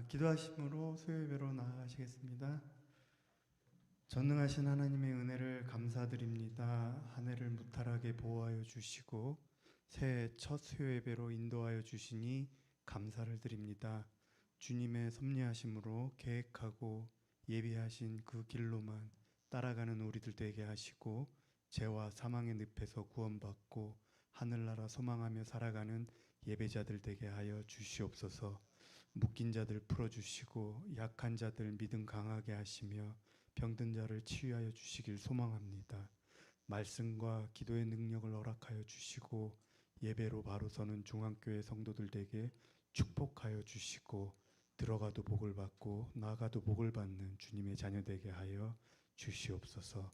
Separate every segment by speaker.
Speaker 1: 기도하심으로 수요예배로 나아가시겠습니다. 전능하신 하나님의 은혜를 감사드립니다. 한 해를 무탈하게 보호하여 주시고 새해 첫 수요예배로 인도하여 주시니 감사를 드립니다. 주님의 섭리하심으로 계획하고 예비하신 그 길로만 따라가는 우리들 되게 하시고 죄와 사망의 늪에서 구원받고 하늘나라 소망하며 살아가는 예배자들 되게 하여 주시옵소서. 묶인 자들 풀어주시고 약한 자들 믿음 강하게 하시며 병든 자를 치유하여 주시길 소망합니다. 말씀과 기도의 능력을 허락하여 주시고 예배로 바로 서는 중앙교회 성도들에게 축복하여 주시고 들어가도 복을 받고 나가도 복을 받는 주님의 자녀 되게 하여 주시옵소서.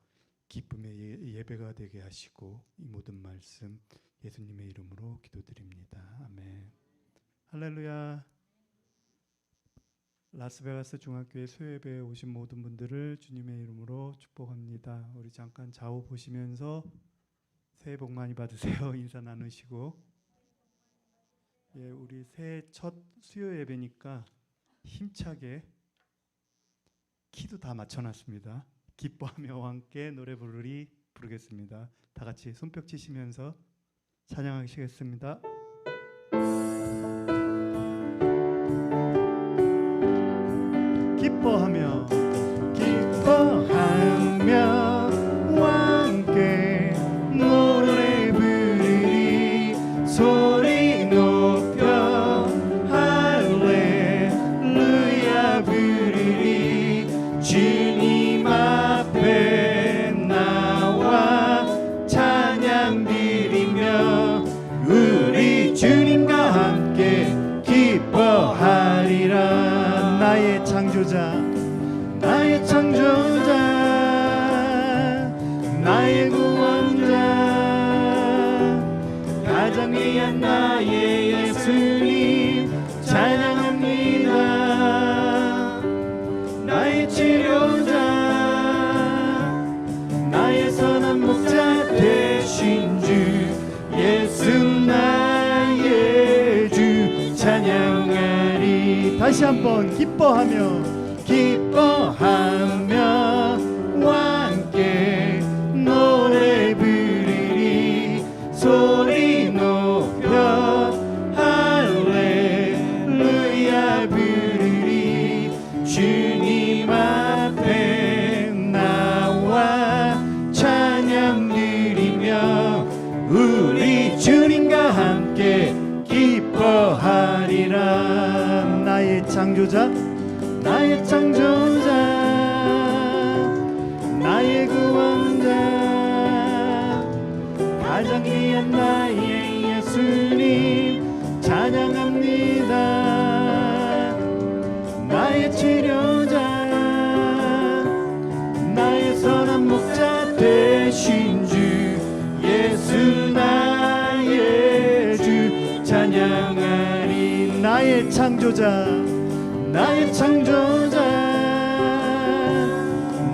Speaker 1: 기쁨의 예배가 되게 하시고 이 모든 말씀 예수님의 이름으로 기도드립니다. 아멘. 할렐루야. 라스베가스 중앙교회 수요예배에 오신 모든 분들을 주님의 이름으로 축복합니다. 우리 잠깐 좌우 보시면서 새해 복 많이 받으세요. 인사 나누시고. 우리 새해 첫 수요예배니까 힘차게 키도 다 맞춰놨습니다. 기뻐하며 함께 노래 부르겠습니다. 다 같이 손뼉 치시면서 찬양하시겠습니다. 기뻐하며 함께 노래 부르리 소리 높여 할렐루야 부르리 주님 앞에 나와 찬양 드리며 우리 주님과 함께 기뻐하리라. 나의 창조자 나의 구원자 가장 귀한 나의 예수님 찬양합니다. 나의 치료자 나의 선한 목자 되신 주 예수 나의 주 찬양하리. 다시 한번 기뻐하며 함께 노래 부르리 소리 높여 할렐루야 부르리 주님 앞에 나와 찬양 드리며 우리 주님과 함께 기뻐하리라. 나의 창조자 나의 구원자 가장 귀한 나의 예수님 찬양합니다. 나의 치료자 나의 선한 목자 되신 주 예수 나의 주 찬양하리. 나의 창조자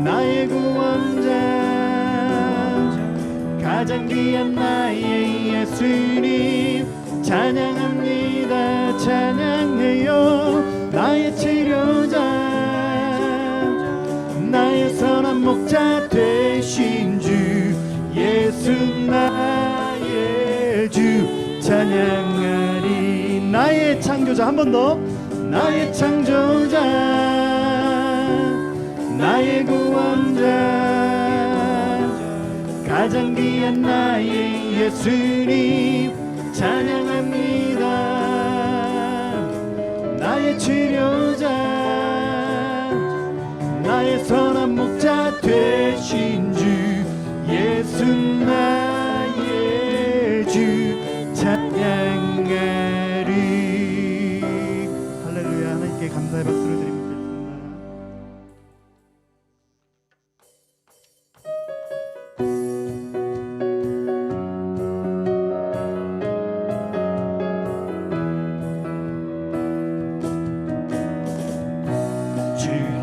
Speaker 1: 나의 구원자 가장 귀한 나의 예수님 찬양합니다. 찬양해요. 나의 치료자 나의 선한 목자 되신 주 예수 나의 주 찬양하리. 나의 창조자 한 번 더 나의 창조자 나의 구원자 가장 귀한 나의 예수님 찬양합니다. 나의 치료자 나의 선한 목자 되신 주 예수 나의 주 찬양하리. 할렐루야. 하나님께 감사의 박수를 드립니다.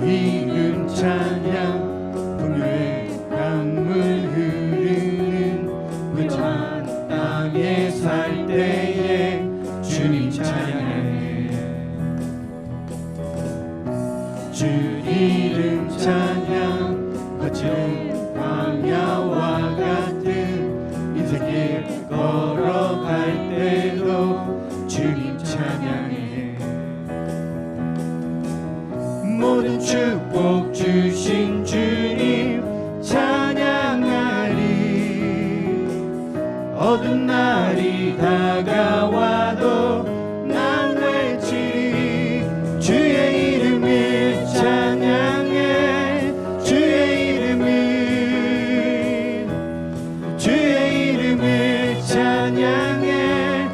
Speaker 1: 이름 찬양 풍요의 강물 흐르는 은찬 땅에 살 때에 주님 찬양해 걸어갈 때도 주님 찬양해. 모든 축복 주신 주님 찬양하리. 어두운 날이 다가와도 난 외치리. 주의 이름을 찬양해. 주의 이름을 찬양해.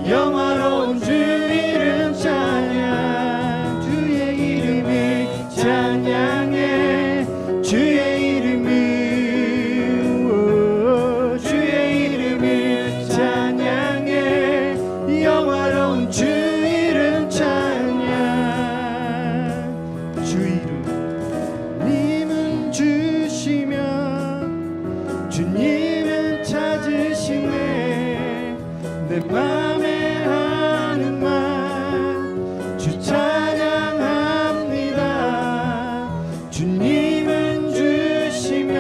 Speaker 1: 영화로운 주 이름 찬양. 주의 이름을 찬양해. 주의 이름을 찬양해. 영화로운 주 이름 찬양. 주 이름님은 주시면 주님은 찾으시네. 내 맘에 하는 말 주 찬양합니다. 주님은 주시면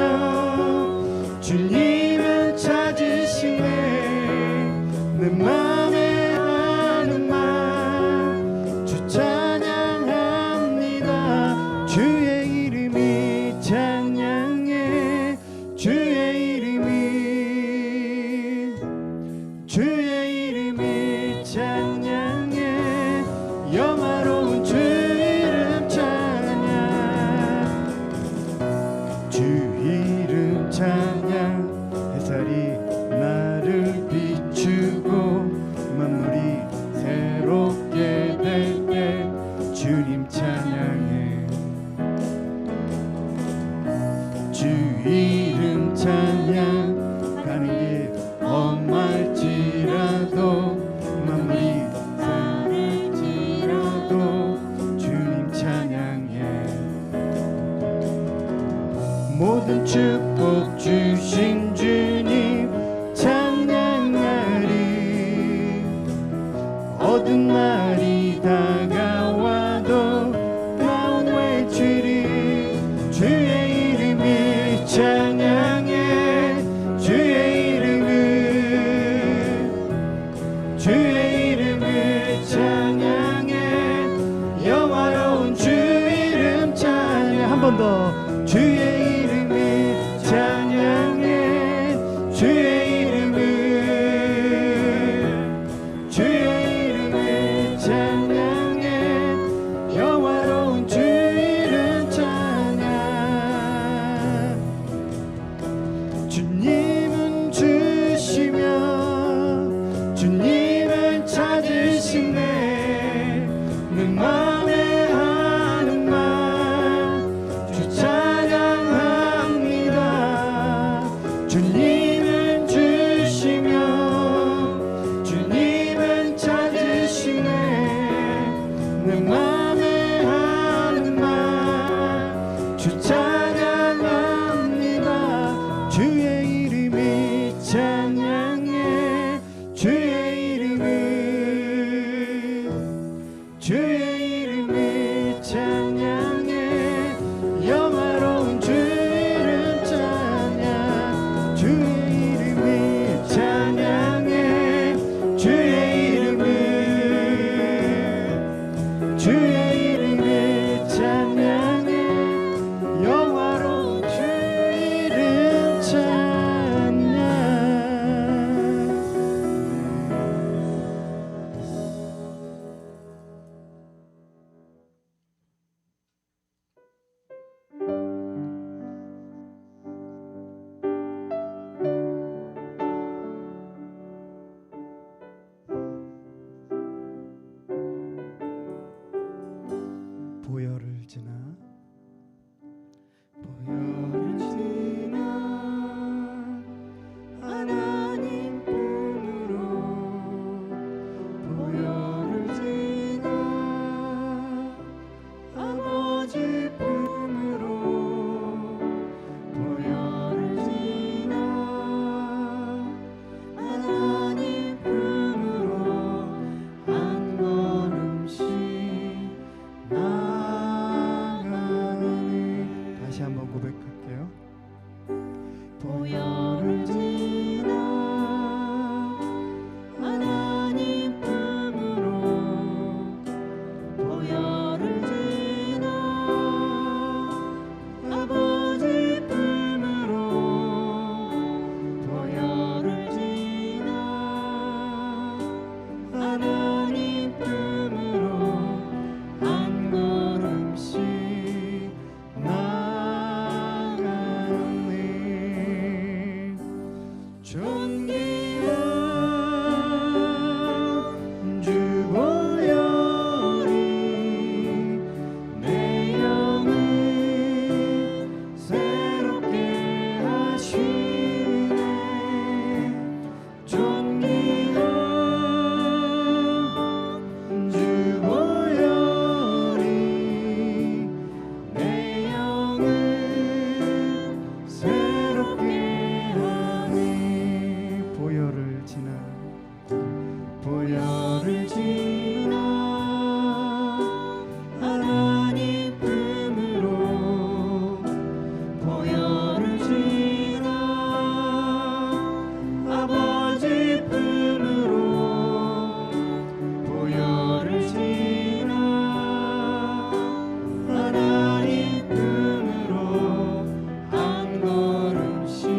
Speaker 1: 주님은 찾으시네. 내 맘에 하는 말 주 찬양합니다. 주의 이름이 찬양해. 주의 이름이 찬양해. 영화로운 주 이름 찬양. 주 이름 찬양. 햇살이 나를 비추고 만물이 새롭게 될 때 주님 찬양해. 주 이름 찬양. 가는 길 험할지라도 만물이 다를지라도 주님 찬양해. 모든 축복 주신 주님 찬양하리. 어두운 날이 다가와도 난 외치리. 주의 이름을 찬양해. 주의 이름을 찬양해. 영화로운 주 이름 찬양. 한 번 더. 주의 이름을 찬양해. 주의 이름을 찬양해. 영화로운 주 이름 찬양. 주님은 주시면 주님은 찾으시네. 내 맘에 하는 말 주 찬양합니다. 주님은 주시면 주님은 찾으시네. 내 맘에 하는 말 주 찬양합니다. 주의 이름이 찬양해. 주의 이름을 찬양해. 영화로운 주 이름 찬양. 주의 이름을 찬양해. 주의 이름을 찬양해. 영화로운 주 이름 찬양. 보혈을 지나 하나님 품으로 보혈을 지나 아버지 품으로 보혈을 지나 하나님 품으로 한 걸음씩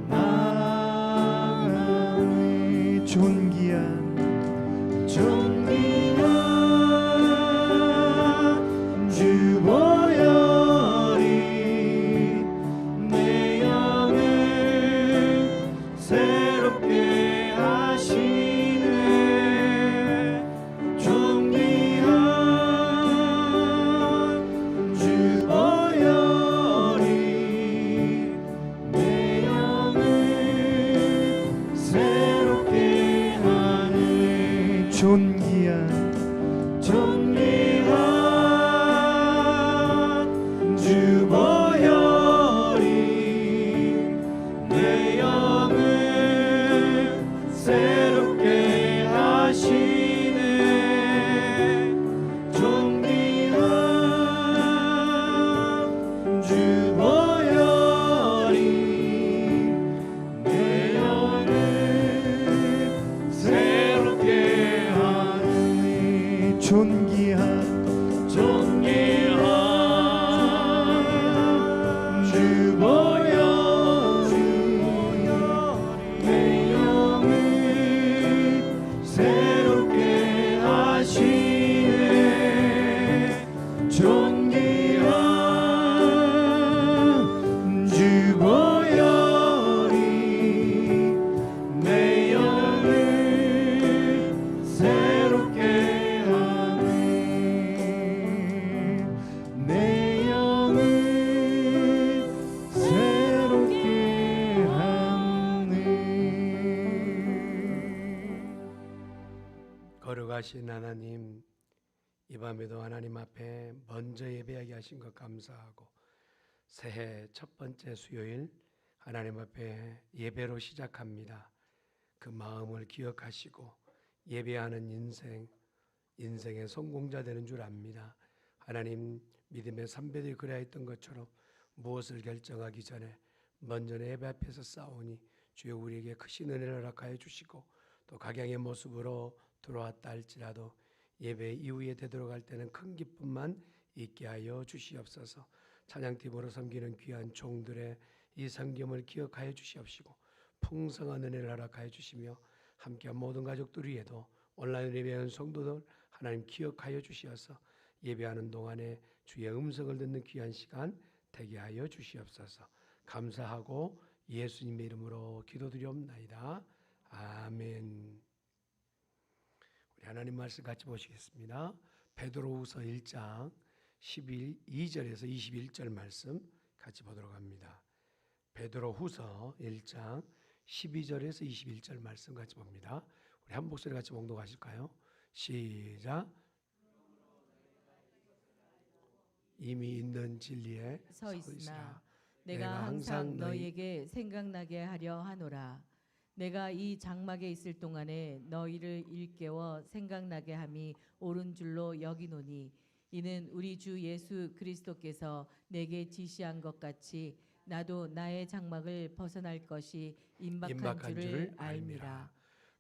Speaker 1: 나가네. 존귀한 주 보혈이 내 영을 새롭게 하시네. 존귀한 주 보혈이 내 영을 새롭게 하네. 존귀한 주 보혈이 내 영을 새롭게 하시네. 존귀한 주 보혈이 내 영을 새롭게 하네. 존귀한 주 보혈이 내 영을 새롭게 하시네. 존귀한 주 보혈이 내 영을 새롭게 하네. 내 영을 새롭게 하네.
Speaker 2: 거룩하신 하나님, 이 밤에도 하나님 앞에 먼저 예배하게 하신 것 감사하고 새해 첫 번째 수요일 하나님 앞에 예배로 시작합니다. 그 마음을 기억하시고 예배하는 인생의 성공자 되는 줄 압니다. 하나님, 믿음의 선배들이 그래야 했던 것처럼 무엇을 결정하기 전에 먼저 내 예배 앞에서 싸우니 주여 우리에게 크신 은혜를 허락하여 주시고 또 각양의 모습으로 들어왔다 할지라도 예배 이후에 되돌아갈 때는 큰 기쁨만 있게 하여 주시옵소서. 찬양팀으로 섬기는 귀한 종들의 이 섬김을 기억하여 주시옵시고 풍성한 은혜를 허락하여 주시며 함께한 모든 가족들 위에도 온라인 예배하는 성도들 하나님 기억하여 주시어서 예배하는 동안에 주의 음성을 듣는 귀한 시간 되게 하여 주시옵소서. 감사하고 예수님의 이름으로 기도드리옵나이다. 아멘. 우리 하나님 말씀 같이 보시겠습니다. 베드로후서 1장 12절에서 21절 말씀 같이 보도록 합니다. 베드로후서 1장 12절에서 21절 말씀 같이 봅니다. 우리 한 목소리 같이 봉독하실까요? 시작. 이미 있는 진리에
Speaker 3: 서 있으나 내가 항상 너희에게 생각나게 하려 하노라. 내가 이 장막에 있을 동안에 너희를 일깨워 생각나게 함이 옳은 줄로 여기노니 이는 우리 주 예수 그리스도께서 내게 지시한 것 같이 나도 나의 장막을 벗어날 것이 임박한 줄을 알미라.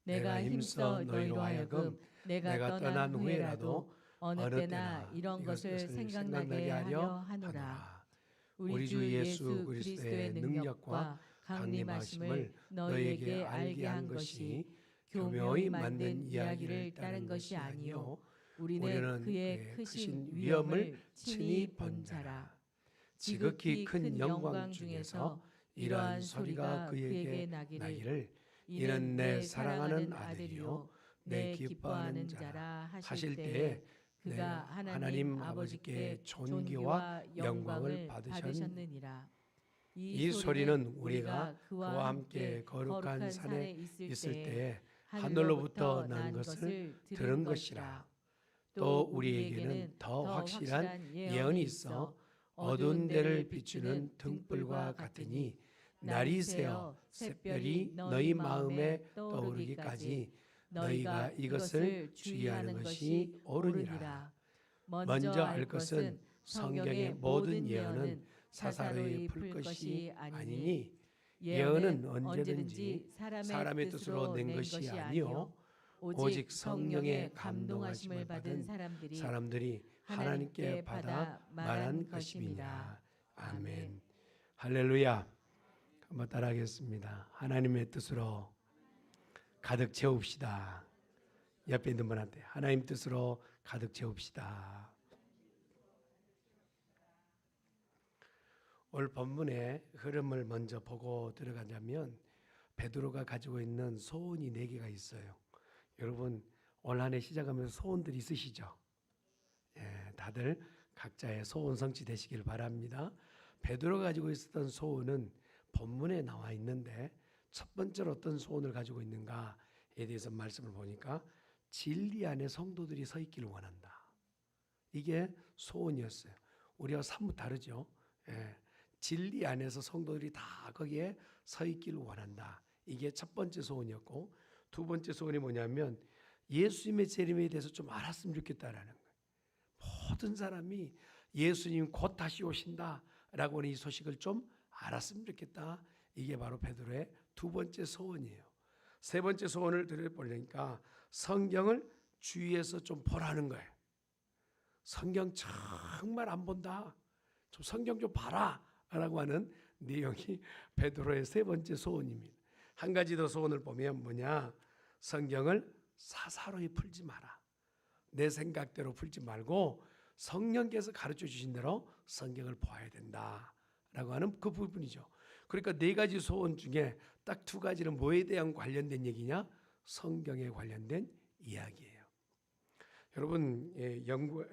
Speaker 3: 내가 힘써 너희로 하여금 내가 떠난 후에라도 어느 때나 이런 것을 생각나게 하려 하노라. 우리 주 예수 그리스도의 능력과 강림하심을 너희에게 알게 한 것이 교묘히 만든 이야기를 따른 것이 아니요 우리는 그의 크신 위엄을 친히 본 자라. 지극히 큰 영광 중에서 이러한 소리가 그에게 나기를 이는 내 사랑하는 아들이요 내 기뻐하는 자라 하실 때에 그가 하나님 아버지께 존귀와 영광을 받으셨느니라.
Speaker 2: 이 소리는 우리가 그와 함께 거룩한 산에 있을 때에 하늘로부터 난 것을 들은 것이라. 또 우리에게는 더 확실한 예언이 있어 어두운 데를 비추는 등불과 같으니 날이 새어 샛별이 너희 마음에 떠오르기까지 너희가 이것을 주의하는 것이 옳으니라. 먼저 알 것은 성경의 모든 예언은 사사로이 풀 것이 아니니 예언은 언제든지 사람의 뜻으로 낸 것이 아니요 오직 성령의 감동하심을 받은 사람들이 하나님께 받아 말한 것임이니라. 아멘. 할렐루야. 한번 따라하겠습니다. 하나님의 뜻으로 가득 채웁시다. 옆에 있는 분한테 하나님 뜻으로 가득 채웁시다. 오늘 본문의 흐름을 먼저 보고 들어가자면 베드로가 가지고 있는 소원이 4개가 있어요. 여러분 올 한 해 시작하면서 소원들이 있으시죠? 예, 다들 각자의 소원 성취되시길 바랍니다. 베드로가 가지고 있었던 소원은 본문에 나와 있는데 첫 번째로 어떤 소원을 가지고 있는가에 대해서 말씀을 보니까 진리 안에 성도들이 서 있기를 원한다. 이게 소원이었어요. 우리와 사뭇 다르죠. 예, 진리 안에서 성도들이 다 거기에 서 있기를 원한다. 이게 첫 번째 소원이었고, 두 번째 소원이 뭐냐면 예수님의 재림에 대해서 좀 알았으면 좋겠다라는 거예요. 모든 사람이 예수님 곧 다시 오신다라고 하는 이 소식을 좀 알았으면 좋겠다. 이게 바로 베드로의 두 번째 소원이에요. 세 번째 소원을 들어보려니까 성경을 주위에서 좀 보라는 거예요. 성경 정말 안 본다. 좀 성경 좀 봐라 라고 하는 내용이 베드로의 세 번째 소원입니다. 한 가지 더 소원을 보면 뭐냐? 성경을 사사로이 풀지 마라. 내 생각대로 풀지 말고 성령께서 가르쳐 주신 대로 성경을 보아야 된다라고 하는 그 부분이죠. 그러니까 4가지 소원 중에 딱 2가지는 뭐에 대한 관련된 얘기냐? 성경에 관련된 이야기예요. 여러분,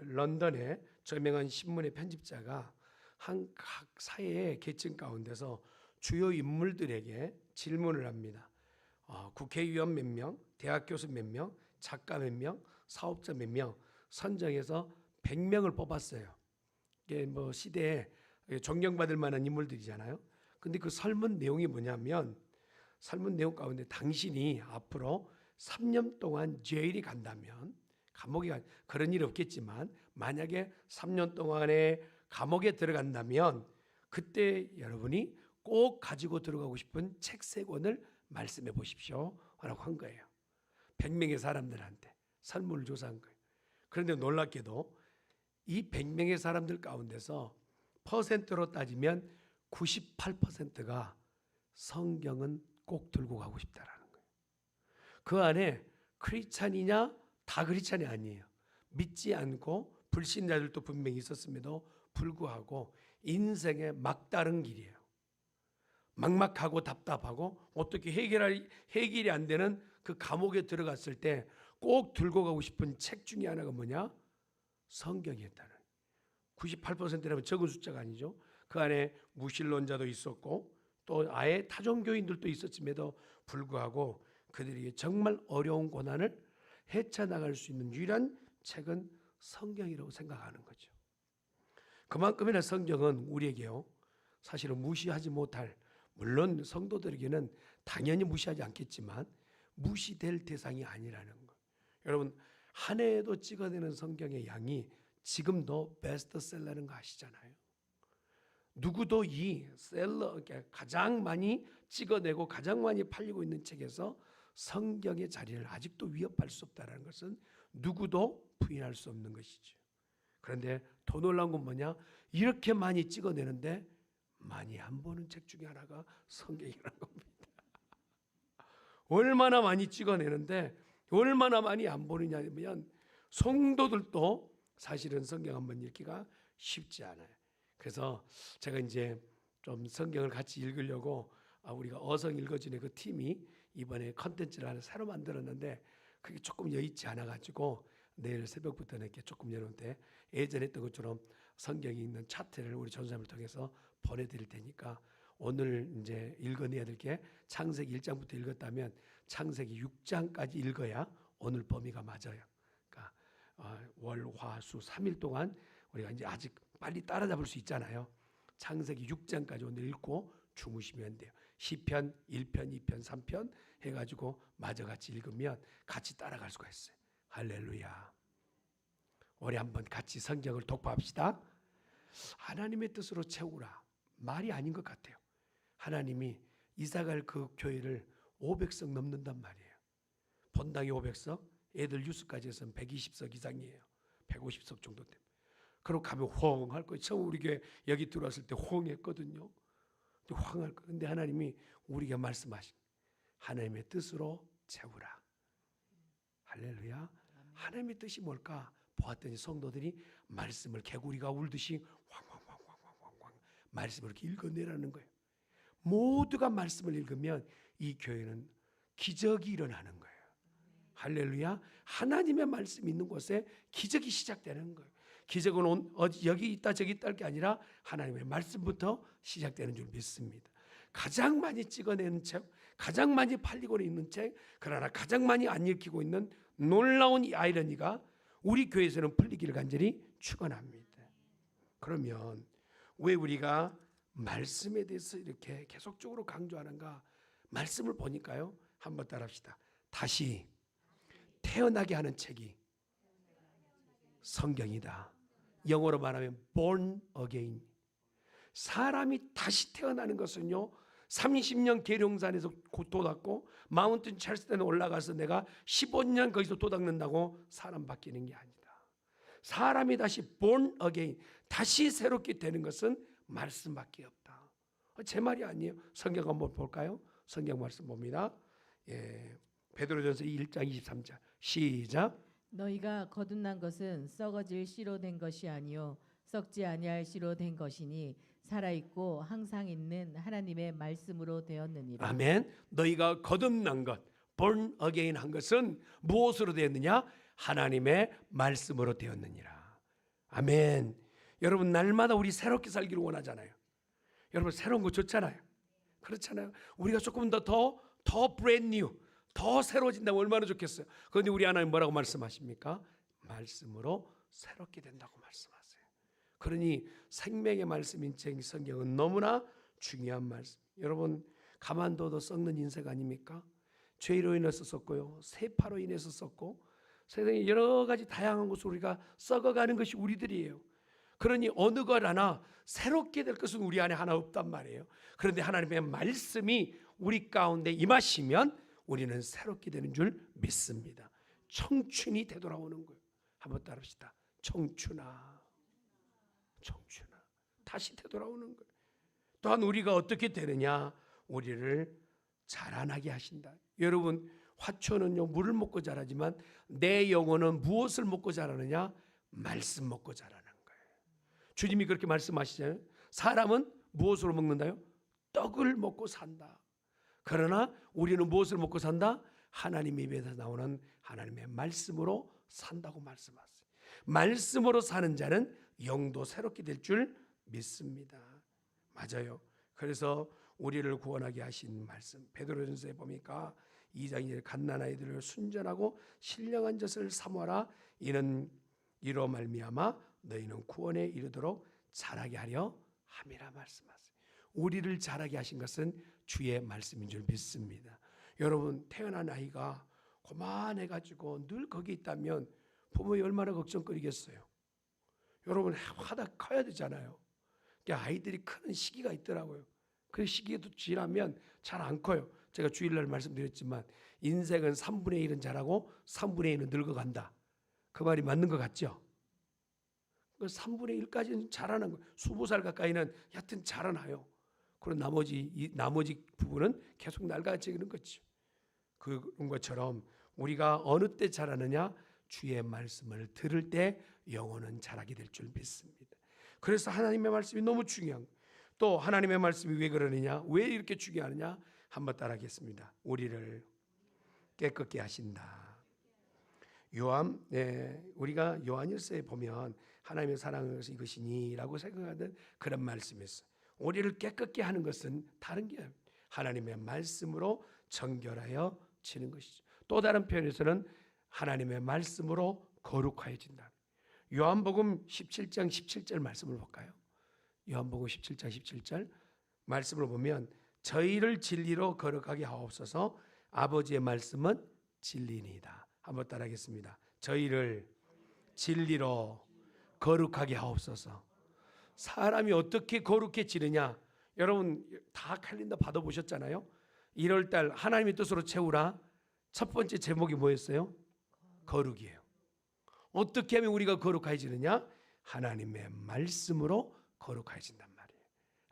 Speaker 2: 런던의 저명한 신문의 편집자가 한 각 사회의 계층 가운데서 주요 인물들에게 질문을 합니다. 국회의원 몇 명, 대학 교수 몇 명, 작가 몇 명, 사업자 몇 명 선정해서 100명을 뽑았어요. 이게 뭐 시대에 존경받을 만한 인물들이잖아요. 근데 그 설문 내용이 뭐냐면 설문 내용 가운데 당신이 앞으로 3년 동안 제일이 간다면 감옥에 그런 일이 없겠지만 만약에 3년 동안에 감옥에 들어간다면 그때 여러분이 꼭 가지고 들어가고 싶은 책 3권을 말씀해 보십시오 라고 한 거예요. 100명의 사람들한테 설문을 조사한 거예요. 그런데 놀랍게도 이 100명의 사람들 가운데서 퍼센트로 따지면 98%가 성경은 꼭 들고 가고 싶다라는 거예요. 그 안에 크리스찬이냐 다 크리스찬이 아니에요. 믿지 않고 불신자들도 분명히 있었음에도 불구하고 인생의 막다른 길이에요. 막막하고 답답하고 어떻게 해결이 안 되는 그 감옥에 들어갔을 때 꼭 들고 가고 싶은 책 중에 하나가 뭐냐? 성경이었다는. 98%라면 적은 숫자가 아니죠. 그 안에 무신론자도 있었고 또 아예 타종교인들도 있었음에도 불구하고 그들이 정말 어려운 고난을 헤쳐나갈 수 있는 유일한 책은 성경이라고 생각하는 거죠. 그만큼이나 성경은 우리에게요, 사실은 무시하지 못할, 물론 성도들에게는 당연히 무시하지 않겠지만 무시될 대상이 아니라는 거. 여러분, 한 해에도 찍어내는 성경의 양이 지금도 베스트셀러라는 거 아시잖아요. 누구도 이 셀러, 가장 많이 찍어내고 가장 많이 팔리고 있는 책에서 성경의 자리를 아직도 위협할 수 없다는 것은 누구도 부인할 수 없는 것이죠. 그런데 더 놀라운 건 뭐냐? 이렇게 많이 찍어내는데 많이 안 보는 책 중에 하나가 성경이라는 겁니다. 얼마나 많이 찍어내는데 얼마나 많이 안 보느냐면 성도들도 사실은 성경 한번 읽기가 쉽지 않아요. 그래서 제가 이제 좀 성경을 같이 읽으려고 우리가 어성 읽어주는 그 팀이 이번에 컨텐츠를 하나 새로 만들었는데 그게 조금 여의치 않아가지고 내일 새벽부터 이렇게 조금 여러분한테 예전에 했던 것처럼 성경이 있는 차트를 우리 전사님을 통해서 보내드릴 테니까 오늘 이제 읽어내야 될 게 창세기 1장부터 읽었다면 창세기 6장까지 읽어야 오늘 범위가 맞아요. 그러니까 월, 화, 수 3일 동안 우리가 이제 아직 빨리 따라잡을 수 있잖아요. 창세기 6장까지 오늘 읽고 주무시면 돼요. 시편 1편, 2편, 3편 해가지고 마저 같이 읽으면 같이 따라갈 수가 있어요. 할렐루야. 우리 한번 같이 성경을 독파합시다. 하나님의 뜻으로 채우라. 말이 아닌 것 같아요. 하나님이 이사갈 그 교회를 500석 넘는단 말이에요. 본당이 500석, 애들 유스까지 해서는 120석 이상이에요. 150석 정도 됩니다. 그러고 가면 호응할 거예요. 처음 우리 교회 여기 들어왔을 때 호응했거든요. 호응할 거예요. 근데 하나님이 우리에게 말씀하신 하나님의 뜻으로 채우라. 할렐루야. 하나님의 뜻이 뭘까? 보았더니 성도들이 말씀을 개구리가 울듯이 황황황황황황 말씀을 이렇게 읽어내라는 거예요. 모두가 말씀을 읽으면 이 교회는 기적이 일어나는 거예요. 할렐루야. 하나님의 말씀이 있는 곳에 기적이 시작되는 거예요. 기적은 여기 있다 저기 있다 할 게 아니라 하나님의 말씀부터 시작되는 줄 믿습니다. 가장 많이 찍어내는 책, 가장 많이 팔리고 있는 책, 그러나 가장 많이 안 읽히고 있는 놀라운 이 아이러니가 우리 교회에서는 풀리기를 간절히 축원합니다. 그러면 왜 우리가 말씀에 대해서 이렇게 계속적으로 강조하는가? 말씀을 보니까요. 한번 따라합시다. 다시 태어나게 하는 책이 성경이다. 영어로 말하면 born again. 사람이 다시 태어나는 것은요. 30년 계룡산에서 돋았고 마운틴 찰스턴에 올라가서 내가 15년 거기서 돋았는다고 사람 바뀌는 게 아니다. 사람이 다시 born again, 다시 새롭게 되는 것은 말씀밖에 없다. 제 말이 아니에요. 성경 한번 볼까요? 성경 말씀 봅니다. 베드로전서 1장 23절 시작.
Speaker 3: 너희가 거듭난 것은 썩어질 씨로 된 것이 아니요 썩지 아니할 씨로 된 것이니 살아있고 항상 있는 하나님의 말씀으로 되었느니라.
Speaker 2: 아멘. 너희가 거듭난 것, born again 한 것은 무엇으로 되었느냐? 하나님의 말씀으로 되었느니라. 아멘. 여러분 날마다 우리 새롭게 살기를 원하잖아요. 여러분 새로운 거 좋잖아요. 그렇잖아요. 우리가 조금 더 brand new, 더 새로워진다면 얼마나 좋겠어요. 그런데 우리 하나님 뭐라고 말씀하십니까? 말씀으로 새롭게 된다고 말씀하세요. 그러니 생명의 말씀인 책 성경은 너무나 중요한 말씀. 여러분 가만둬도 썩는 인생 아닙니까? 죄로 인해서 썩고요, 세파로 인해서 썩고 세상에 여러 가지 다양한 것으로 우리가 썩어가는 것이 우리들이에요. 그러니 어느 것 하나 새롭게 될 것은 우리 안에 하나 없단 말이에요. 그런데 하나님의 말씀이 우리 가운데 임하시면 우리는 새롭게 되는 줄 믿습니다. 청춘이 되돌아오는 거예요. 한번 따라합시다. 청춘아, 청춘아, 다시 되돌아오는 거예요. 또한 우리가 어떻게 되느냐? 우리를 자라나게 하신다. 여러분 화초는요 물을 먹고 자라지만 내 영혼은 무엇을 먹고 자라느냐? 말씀 먹고 자라는 거예요. 주님이 그렇게 말씀하시잖아요. 사람은 무엇으로 먹는다요? 떡을 먹고 산다. 그러나 우리는 무엇을 먹고 산다? 하나님의 입에서 나오는 하나님의 말씀으로 산다고 말씀하세요. 말씀으로 사는 자는 영도 새롭게 될 줄 믿습니다. 맞아요. 그래서 우리를 구원하게 하신 말씀 베드로전서에 보니까 2장에 갓난아이들을 순전하고 신령한 젖을 사모하라. 이는 이로 말미암아 너희는 구원에 이르도록 자라게 하려 함이라 말씀하세요. 우리를 자라게 하신 것은 주의 말씀인 줄 믿습니다. 여러분 태어난 아이가 고만해가지고 늘 거기 있다면 부모이 얼마나 걱정거리겠어요. 여러분 하다 커야 되잖아요. 아이들이 크는 시기가 있더라고요. 그 시기도 지나면 잘 안 커요. 제가 주일날 말씀드렸지만 인생은 3분의 1은 자라고 3분의 1은 늙어간다. 그 말이 맞는 것 같죠? 3분의 1까지는 자라는 거예요. 20살 가까이는 여튼 자라나요. 그리고 나머지 부분은 계속 낡아지는 거죠. 그런 것처럼 우리가 어느 때 자라느냐? 주의 말씀을 들을 때 영혼은 자라게 될 줄 믿습니다. 그래서 하나님의 말씀이 너무 중요한 거예요. 또 하나님의 말씀이 왜 그러느냐? 왜 이렇게 중요하느냐? 한번 따라하겠습니다. 우리를 깨끗게 하신다. 우리가 요한일서에 보면 하나님의 사랑은 이것이니라고 생각하는 그런 말씀이 있어요. 우리를 깨끗게 하는 것은 다른 게 하나님의 말씀으로 정결하여 지는 것이죠. 또 다른 표현에서는 하나님의 말씀으로 거룩하여진다. 요한복음 17장 17절 말씀을 볼까요? 요한복음 17장 17절 말씀을 보면 저희를 진리로 거룩하게 하옵소서. 아버지의 말씀은 진리니이다. 한번 따라하겠습니다. 저희를 진리로 거룩하게 하옵소서. 사람이 어떻게 거룩해지느냐? 여러분 다 캘린더 받아보셨잖아요. 1월달 하나님의 뜻으로 채우라. 첫 번째 제목이 뭐였어요? 거룩이에요. 어떻게 하면 우리가 거룩해지느냐? 하나님의 말씀으로 거룩해진단 말이에요.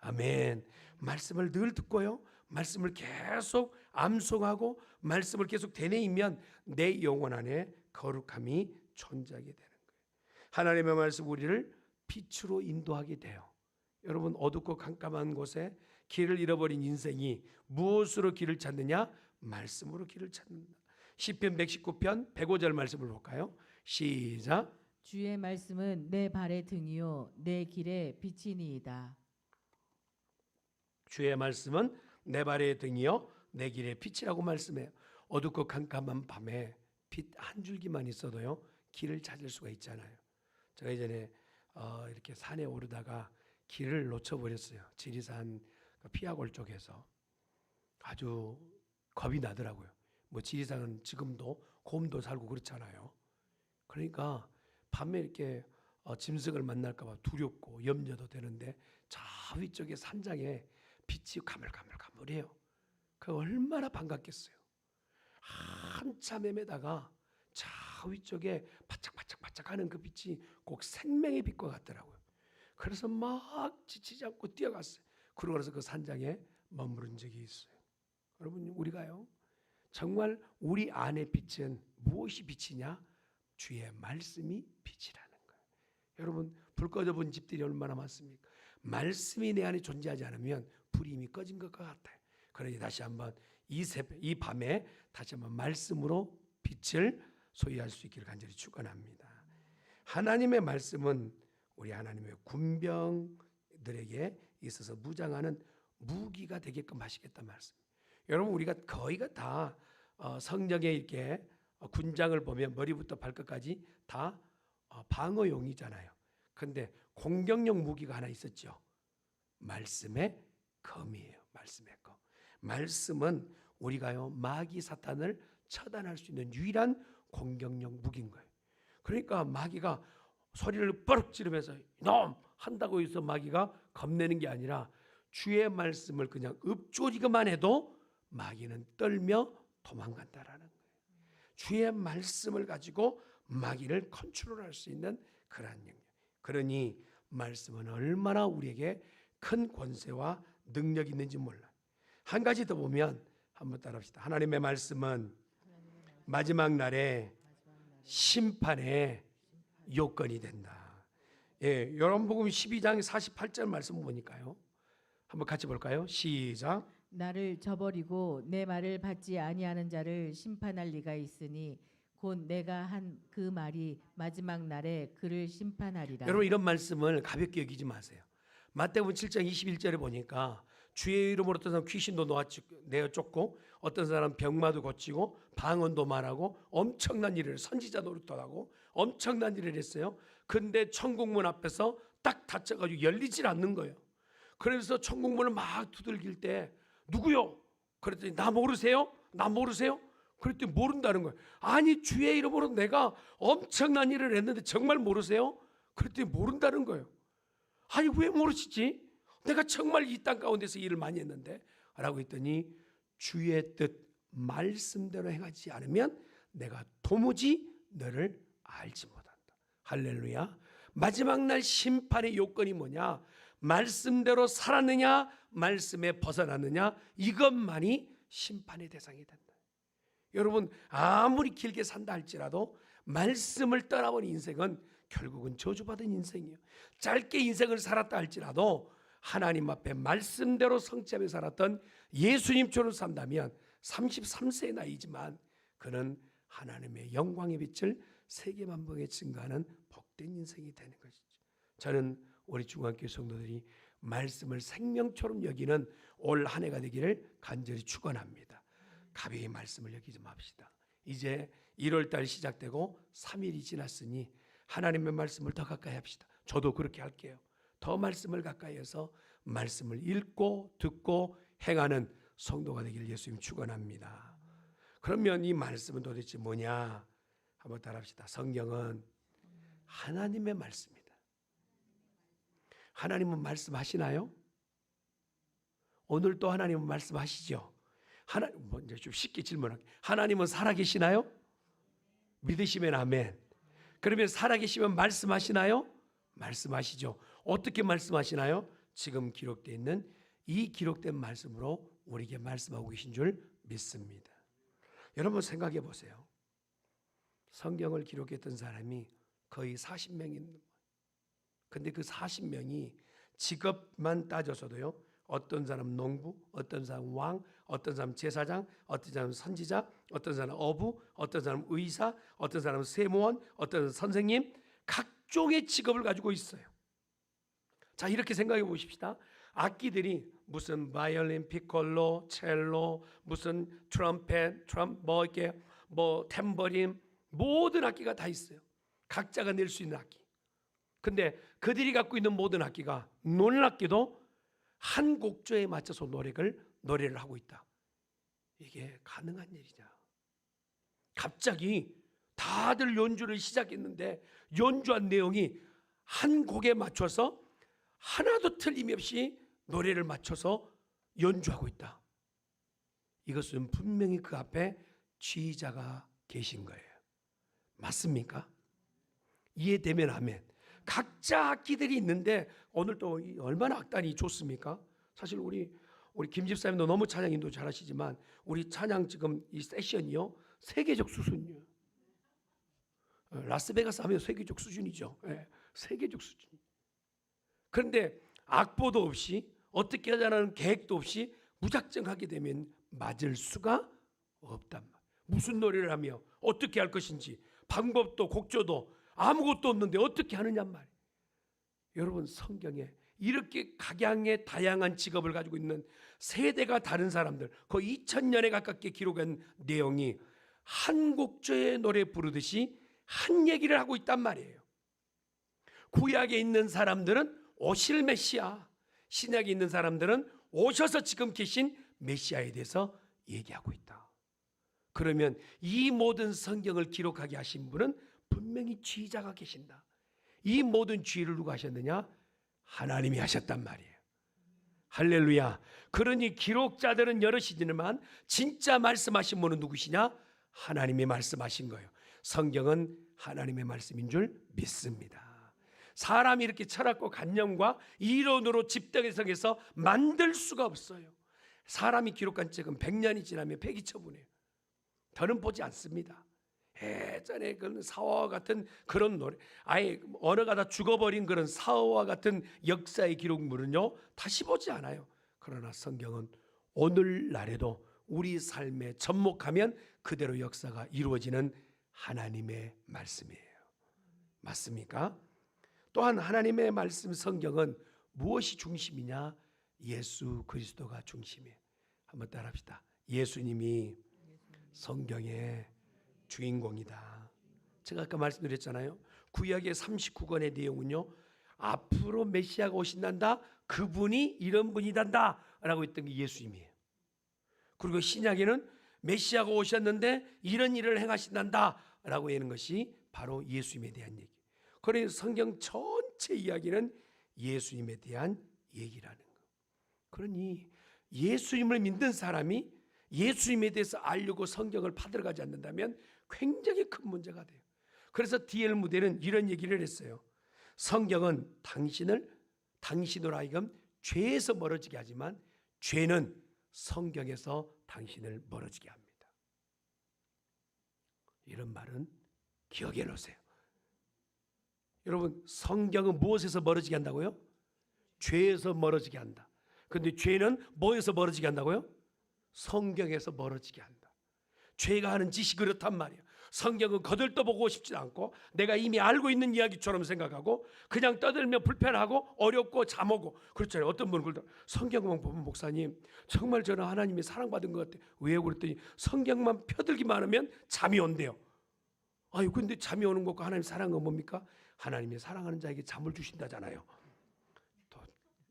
Speaker 2: 아멘. 말씀을 늘 듣고요, 말씀을 계속 암송하고 말씀을 계속 되뇌이면 내 영혼 안에 거룩함이 존재하게 되는 거예요. 하나님의 말씀 우리를 빛으로 인도하게 돼요. 여러분 어둡고 깜깜한 곳에 길을 잃어버린 인생이 무엇으로 길을 찾느냐? 말씀으로 길을 찾는다. 시편 119편 105절 말씀을 볼까요? 시작.
Speaker 3: 주의 말씀은 내 발의 등이요 내 길의 빛이니이다.
Speaker 2: 주의 말씀은 내 발의 등이요 내 길의 빛이라고 말씀해요. 어둡고 깜깜한 밤에 빛 한 줄기만 있어도요 길을 찾을 수가 있잖아요. 제가 예전에 이렇게 산에 오르다가 길을 놓쳐버렸어요. 지리산 피아골 쪽에서. 아주 겁이 나더라고요. 뭐 지리산은 지금도 곰도 살고 그렇잖아요. 그러니까 밤에 이렇게 짐승을 만날까 봐 두렵고 염려도 되는데 저 위쪽에 산장에 빛이 가물가물가물해요. 그 얼마나 반갑겠어요. 한참 헤매다가 저 위쪽에 바짝바짝바짝하는 그 빛이 꼭 생명의 빛과 같더라고요. 그래서 막 지치지 않고 뛰어갔어요. 그러고 나서 그 산장에 머무른 적이 있어요. 여러분 우리가요 정말 우리 안의 빛은 무엇이 빛이냐? 주의 말씀이 빛이라는 거예요. 여러분 불 꺼져본 집들이 얼마나 많습니까? 말씀이 내 안에 존재하지 않으면 불이 이미 꺼진 것과 같아요. 그러니 다시 한번 이 밤에 다시 한번 말씀으로 빛을 소유할 수 있기를 간절히 축원합니다. 하나님의 말씀은 우리 하나님의 군병들에게 있어서 무장하는 무기가 되게끔 하시겠다는 말씀. 여러분 우리가 거의가 다 성경에 이렇게 군장을 보면 머리부터 발끝까지 다 방어용이잖아요. 그런데 공격용 무기가 하나 있었죠. 말씀의 검이에요. 말씀의 검. 말씀은 우리가요 마귀 사탄을 처단할 수 있는 유일한 공격용 무기인 거예요. 그러니까 마귀가 소리를 뻐럭 지르면서 이놈 한다고 해서 마귀가 겁내는 게 아니라 주의 말씀을 그냥 읊조리기만 해도 마귀는 떨며 도망간다라는 거예요. 주의 말씀을 가지고 마귀를 컨트롤할 수 있는 그러한 능력. 그러니 말씀은 얼마나 우리에게 큰 권세와 능력이 있는지 몰라요. 한 가지 더 보면 한번 따라합시다. 하나님의 말씀은 마지막 날에 심판의 요건이 된다. 예, 요한복음 12장 48절 말씀 보니까요. 한번 같이 볼까요? 시작.
Speaker 3: 나를 저버리고 내 말을 받지 아니하는 자를 심판할 리가 있으니 곧 내가 한 그 말이 마지막 날에 그를 심판하리라.
Speaker 2: 여러분 이런 말씀을 가볍게 여기지 마세요. 마태복음 7장 21절에 보니까 주의 이름으로 어떤 사람 귀신도 내어 쫓고 어떤 사람 병마도 고치고 방언도 말하고 엄청난 일을 선지자 노릇도 하고 엄청난 일을 했어요. 근데 천국문 앞에서 딱 닫혀가지고 열리질 않는 거예요. 그래서 천국문을 막 두들길 때 누구요? 그랬더니 나 모르세요? 나 모르세요? 그랬더니 모른다는 거예요. 아니 주의 이름으로 내가 엄청난 일을 했는데 정말 모르세요? 그랬더니 모른다는 거예요. 아니 왜 모르시지? 내가 정말 이 땅 가운데서 일을 많이 했는데 라고 했더니 주의 뜻 말씀대로 행하지 않으면 내가 도무지 너를 알지 못한다. 할렐루야. 마지막 날 심판의 요건이 뭐냐? 말씀대로 살았느냐 말씀에 벗어났느냐 이것만이 심판의 대상이 된다. 여러분 아무리 길게 산다 할지라도 말씀을 떠나버린 인생은 결국은 저주받은 인생이에요. 짧게 인생을 살았다 할지라도 하나님 앞에 말씀대로 성취하며 살았던 예수님처럼 산다면 33세의 나이지만 그는 하나님의 영광의 빛을 세계만방에 증거하는 복된 인생이 되는 것이죠. 저는 우리 중앙교회 성도들이 말씀을 생명처럼 여기는 올 한 해가 되기를 간절히 축원합니다. 가벼이 말씀을 여기지 맙시다. 이제 1월달 시작되고 3일이 지났으니 하나님의 말씀을 더 가까이 합시다. 저도 그렇게 할게요. 더 말씀을 가까이 해서 말씀을 읽고 듣고 행하는 성도가 되기를 예수님 축원합니다. 그러면 이 말씀은 도대체 뭐냐? 한번 따라합시다. 성경은 하나님의 말씀입니다. 하나님은 말씀하시나요? 오늘 또 하나님은 말씀하시죠? 먼저 좀 쉽게 질문할게요. 하나님은 살아계시나요? 믿으시면 아멘. 그러면 살아계시면 말씀하시나요? 말씀하시죠. 어떻게 말씀하시나요? 지금 기록되어 있는 이 기록된 말씀으로 우리에게 말씀하고 계신 줄 믿습니다. 여러분 생각해 보세요. 성경을 기록했던 사람이 거의 40명이 있는 거예요. 근데 그 40명이 직업만 따져서도요, 어떤 사람 농부, 어떤 사람 왕, 어떤 사람 제사장, 어떤 사람 선지자, 어떤 사람 어부, 어떤 사람 의사, 어떤 사람 세무원, 어떤 선생님, 각종의 직업을 가지고 있어요. 자, 이렇게 생각해 보십시다. 악기들이 무슨 바이올린, 피콜로, 첼로, 무슨 트럼펫, 탬버린, 모든 악기가 다 있어요. 각자가 낼 수 있는 악기. 근데 그들이 갖고 있는 모든 악기가 놀랍게도 한 곡조에 맞춰서 노래를 하고 있다. 이게 가능한 일이냐? 갑자기 다들 연주를 시작했는데 연주한 내용이 한 곡에 맞춰서 하나도 틀림없이 노래를 맞춰서 연주하고 있다. 이것은 분명히 그 앞에 지휘자가 계신 거예요. 맞습니까? 이해되면 아멘. 각자 악기들이 있는데 오늘 또 얼마나 악단이 좋습니까? 사실 우리 김 집사님도 너무 찬양 인도 잘하시지만 우리 찬양 지금 이 세션이요 세계적 수준이에요. 라스베가스 하면 세계적 수준이죠. 네, 세계적 수준. 그런데 악보도 없이 어떻게 하자는 계획도 없이 무작정 하게 되면 맞을 수가 없단 말이에요. 무슨 노래를 하며 어떻게 할 것인지 방법도 곡조도 아무것도 없는데 어떻게 하느냐 말이에요. 여러분 성경에 이렇게 각양의 다양한 직업을 가지고 있는 세대가 다른 사람들 거의 2000년에 가깝게 기록한 내용이 한 곡조의 노래 부르듯이 한 얘기를 하고 있단 말이에요. 구약에 있는 사람들은 오실 메시아, 신약에 있는 사람들은 오셔서 지금 계신 메시아에 대해서 얘기하고 있다. 그러면 이 모든 성경을 기록하게 하신 분은 분명히 지휘자가 계신다. 이 모든 지휘를 누가 하셨느냐? 하나님이 하셨단 말이에요. 할렐루야. 그러니 기록자들은 여럿이지만 진짜 말씀하신 분은 누구시냐? 하나님이 말씀하신 거예요. 성경은 하나님의 말씀인 줄 믿습니다. 사람이 이렇게 철학과 관념과 이론으로 집단해석해서 만들 수가 없어요. 사람이 기록한 책은 100년이 지나면 폐기 처분해요. 더는 보지 않습니다. 예전에 그런 사화와 같은 그런 노래, 아예 언어가 다 죽어버린 그런 사화와 같은 역사의 기록물은요 다시 보지 않아요. 그러나 성경은 오늘날에도 우리 삶에 접목하면 그대로 역사가 이루어지는 하나님의 말씀이에요. 맞습니까? 또한 하나님의 말씀 성경은 무엇이 중심이냐? 예수 그리스도가 중심이에요. 한번 따라합시다. 예수님이 성경의 주인공이다. 제가 아까 말씀드렸잖아요. 구약의 39권의 내용은요, 앞으로 메시아가 오신단다, 그분이 이런 분이단다 라고 했던 게 예수님이에요. 그리고 신약에는 메시아가 오셨는데 이런 일을 행하신단다 라고 하는 것이 바로 예수님에 대한 얘기. 그래서 성경 전체 이야기는 예수님에 대한 얘기라는 거. 그러니 예수님을 믿는 사람이 예수님에 대해서 알려고 성경을 파들어가지 않는다면 굉장히 큰 문제가 돼요. 그래서 D.L. 무대는 이런 얘기를 했어요. 성경은 당신으로 하여금 죄에서 멀어지게 하지만 죄는 성경에서 당신을 멀어지게 합니다. 이런 말은 기억해 놓으세요. 여러분 성경은 무엇에서 멀어지게 한다고요? 죄에서 멀어지게 한다. 그런데 죄는 뭐에서 멀어지게 한다고요? 성경에서 멀어지게 한다. 죄가 하는 짓이 그렇단 말이에요. 성경은 거들떠보고 싶지 않고 내가 이미 알고 있는 이야기처럼 생각하고 그냥 떠들면 불편하고 어렵고 잠오고 그렇잖아요. 어떤 분은 그러다 성경만 보면 목사님 정말 저는 하나님이 사랑받은 것 같아요. 왜요? 그랬더니 성경만 펴들기만 하면 잠이 온대요. 아유 근데 잠이 오는 것과 하나님 사랑은 뭡니까? 하나님이 사랑하는 자에게 잠을 주신다잖아요. 또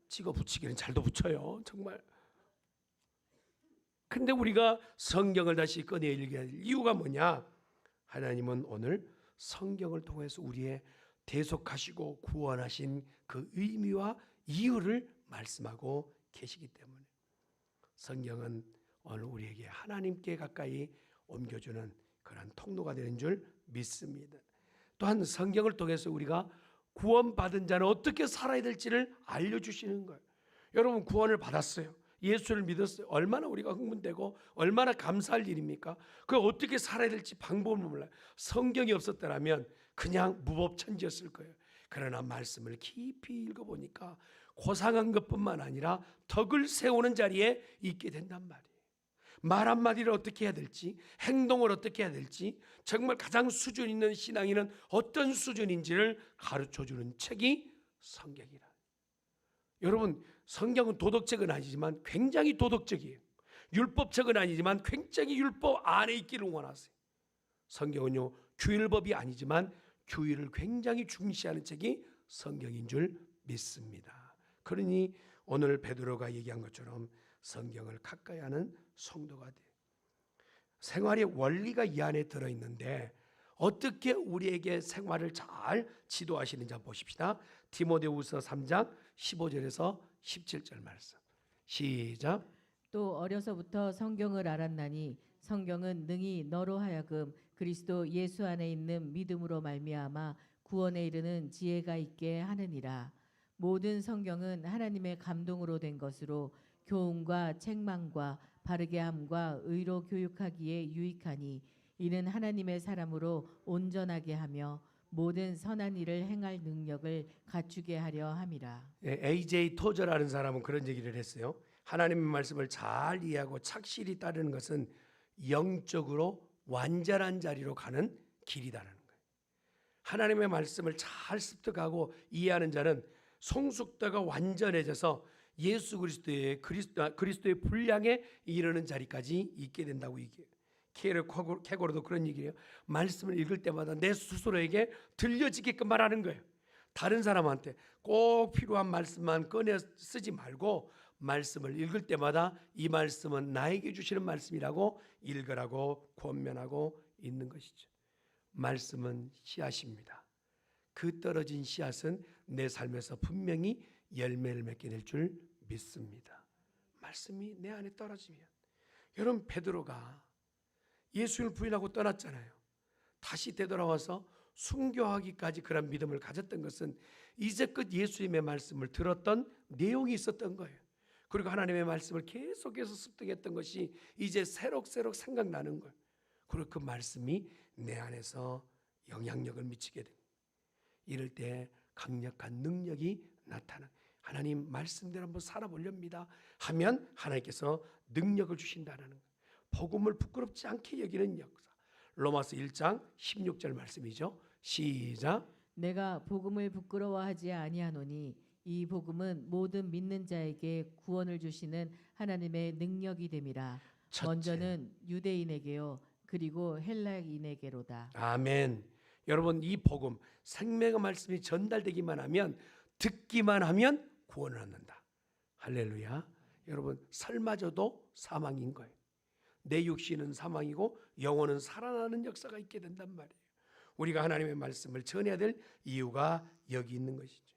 Speaker 2: 찍어 붙이기는 잘도 붙여요. 정말. 근데 우리가 성경을 다시 꺼내 읽어야 할 이유가 뭐냐? 하나님은 오늘 성경을 통해서 우리의 대속하시고 구원하신 그 의미와 이유를 말씀하고 계시기 때문에 성경은 오늘 우리에게 하나님께 가까이 옮겨주는 그런 통로가 되는 줄 믿습니다. 또한 성경을 통해서 우리가 구원받은 자는 어떻게 살아야 될지를 알려주시는 거예요. 여러분 구원을 받았어요. 예수를 믿었어요. 얼마나 우리가 흥분되고 얼마나 감사할 일입니까? 그 어떻게 살아야 될지 방법을 몰라요. 성경이 없었더라면 그냥 무법천지였을 거예요. 그러나 말씀을 깊이 읽어보니까 고상한 것뿐만 아니라 덕을 세우는 자리에 있게 된단 말이에요. 말 한마디를 어떻게 해야 될지, 행동을 어떻게 해야 될지, 정말 가장 수준 있는 신앙인은 어떤 수준인지를 가르쳐주는 책이 성경이라. 여러분 성경은 도덕책은 아니지만 굉장히 도덕적이에요. 율법책은 아니지만 굉장히 율법 안에 있기를 원하세요. 성경은요 규율법이 아니지만 규율을 굉장히 중시하는 책이 성경인 줄 믿습니다. 그러니 오늘 베드로가 얘기한 것처럼 성경을 가까이 하는 성도가 돼요. 생활의 원리가 이 안에 들어있는데 어떻게 우리에게 생활을 잘 지도하시는지 보십시다. 디모데후서 3장 15절에서 17절 말씀 시작.
Speaker 3: 또 어려서부터 성경을 알았나니 성경은 능히 너로 하여금 그리스도 예수 안에 있는 믿음으로 말미암아 구원에 이르는 지혜가 있게 하느니라. 모든 성경은 하나님의 감동으로 된 것으로 교훈과 책망과 바르게 함과 의로 교육하기에 유익하니 이는 하나님의 사람으로 온전하게 하며 모든 선한 일을 행할 능력을 갖추게 하려 함이라.
Speaker 2: A.J. 토저라는 사람은 그런 얘기를 했어요. 하나님의 말씀을 잘 이해하고 착실히 따르는 것은 영적으로 완전한 자리로 가는 길이다라는 거예요. 하나님의 말씀을 잘 습득하고 이해하는 자는 성숙도가 완전해져서 예수 그리스도의 분량에 이르는 자리까지 있게 된다고 얘기해요. 캐고로도 그런 얘기예요. 말씀을 읽을 때마다 내 스스로에게 들려지게끔 말하는 거예요. 다른 사람한테 꼭 필요한 말씀만 꺼내 쓰지 말고 말씀을 읽을 때마다 이 말씀은 나에게 주시는 말씀이라고 읽으라고 권면하고 있는 것이죠. 말씀은 씨앗입니다. 그 떨어진 씨앗은 내 삶에서 분명히 열매를 맺게 될 줄 믿습니다. 말씀이 내 안에 떨어지면 여러분 베드로가 예수를 부인하고 떠났잖아요. 다시 되돌아와서 순교하기까지 그런 믿음을 가졌던 것은 이제껏 예수님의 말씀을 들었던 내용이 있었던 거예요. 그리고 하나님의 말씀을 계속해서 습득했던 것이 이제 새록새록 생각나는 거예요. 그리고 그 말씀이 내 안에서 영향력을 미치게 됩니다. 이럴 때 강력한 능력이 나타나 하나님 말씀대로 한번 살아보렵니다 하면 하나님께서 능력을 주신다는 거예요. 복음을 부끄럽지 않게 여기는 역사. 로마서 1장 16절 말씀이죠. 시작.
Speaker 3: 내가 복음을 부끄러워하지 아니하노니 이 복음은 모든 믿는 자에게 구원을 주시는 하나님의 능력이 됨이라.
Speaker 2: 첫째.
Speaker 3: 먼저는 유대인에게요 그리고 헬라인에게로다.
Speaker 2: 아멘. 여러분 이 복음 생명의 말씀이 전달되기만 하면 듣기만 하면 구원을 얻는다. 할렐루야. 여러분 설마저도 사망인 거예요. 내 육신은 사망이고 영혼은 살아나는 역사가 있게 된단 말이에요. 우리가 하나님의 말씀을 전해야 될 이유가 여기 있는 것이죠.